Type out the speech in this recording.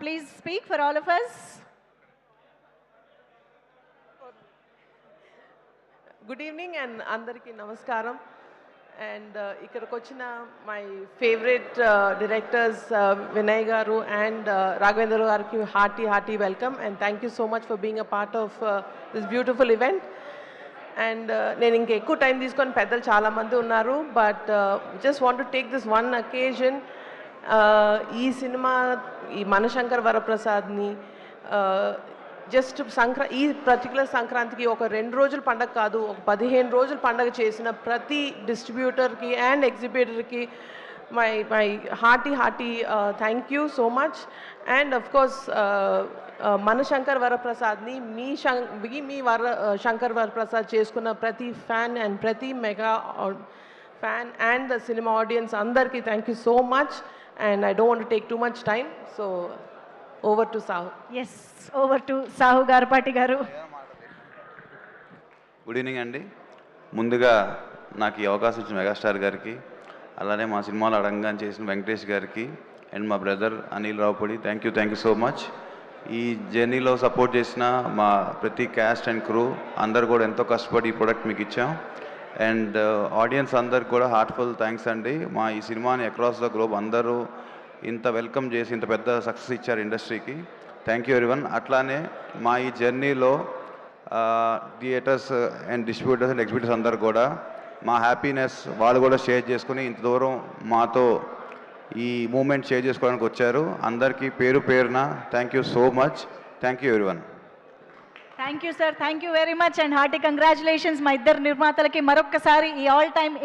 please speak for all of us. Good evening and అందరికీ నమస్కారం. And ఇక్కడికి వచ్చిన మై ఫేవరెట్ డైరెక్టర్స్ వినయ్ గారు అండ్ రాఘవేంద్ర గారికి hearty welcome and thank you so much for being a part of this beautiful event. And నేను ఇంకా ఎక్కువ time తీసుకొని పెద్దలు చాలామంది ఉన్నారు, but just want to take this one అకేజన్. ఈ సినిమా ఈ మనశంకర్ వరప్రసాద్ని జస్ట్ ఈ పర్టికులర్ సంక్రాంతికి ఒక 2 రోజుల పండగ కాదు, ఒక 15 రోజుల పండగ చేసిన ప్రతి డిస్ట్రిబ్యూటర్కి అండ్ ఎగ్జిబిటర్కి my hearty thank you so much. And of course Manashankar వరప్రసాద్ని మీ శంకర్ వరప్రసాద్ చేసుకున్న ప్రతి ఫ్యాన్ అండ్ ప్రతి mega fan and the cinema audience అందరికీ thank you so much. And I don't want to take too much time, so over to Sahu. Yes, over to Sahu Garpati garu. Good evening అండి. ముందుగా నాకు ఈ అవకాశం ఇచ్చిన megastar గారికి, అలానే మా సినిమాలో అడంగాన్ని చేసిన వెంకటేష్ గారికి అండ్ మా brother Anil Ravipudi thank you so much. ఈ జర్నీలో సపోర్ట్ చేసిన మా ప్రతి క్యాస్ట్ అండ్ క్రూ అందరు కూడా ఎంతో కష్టపడి ఈ ప్రోడక్ట్ మీకు ఇచ్చాం. అండ్ ఆడియన్స్ అందరికి కూడా హార్ట్ఫుల్ థ్యాంక్స్ అండి. మా ఈ సినిమాని అక్రాస్ ద గ్లోబ్ అందరూ ఇంత వెల్కమ్ చేసి ఇంత పెద్ద సక్సెస్ ఇచ్చారు ఇండస్ట్రీకి. Thank you everyone. అట్లానే మా ఈ జర్నీలో theatres and distributors and exhibitors అందరు కూడా మా హ్యాపీనెస్ వాళ్ళు కూడా షేర్ చేసుకుని ఇంత దూరం మాతో ఈ మూమెంట్ షేర్ చేసుకోవడానికి వచ్చారు. అందరికీ పేరు పేరున thank you so much. Thank you everyone. Thank you sir, thank you very much and hearty congratulations మా ఇద్దరు నిర్మాతలకి మరొక్కసారి ఈ ఆల్ టైమ్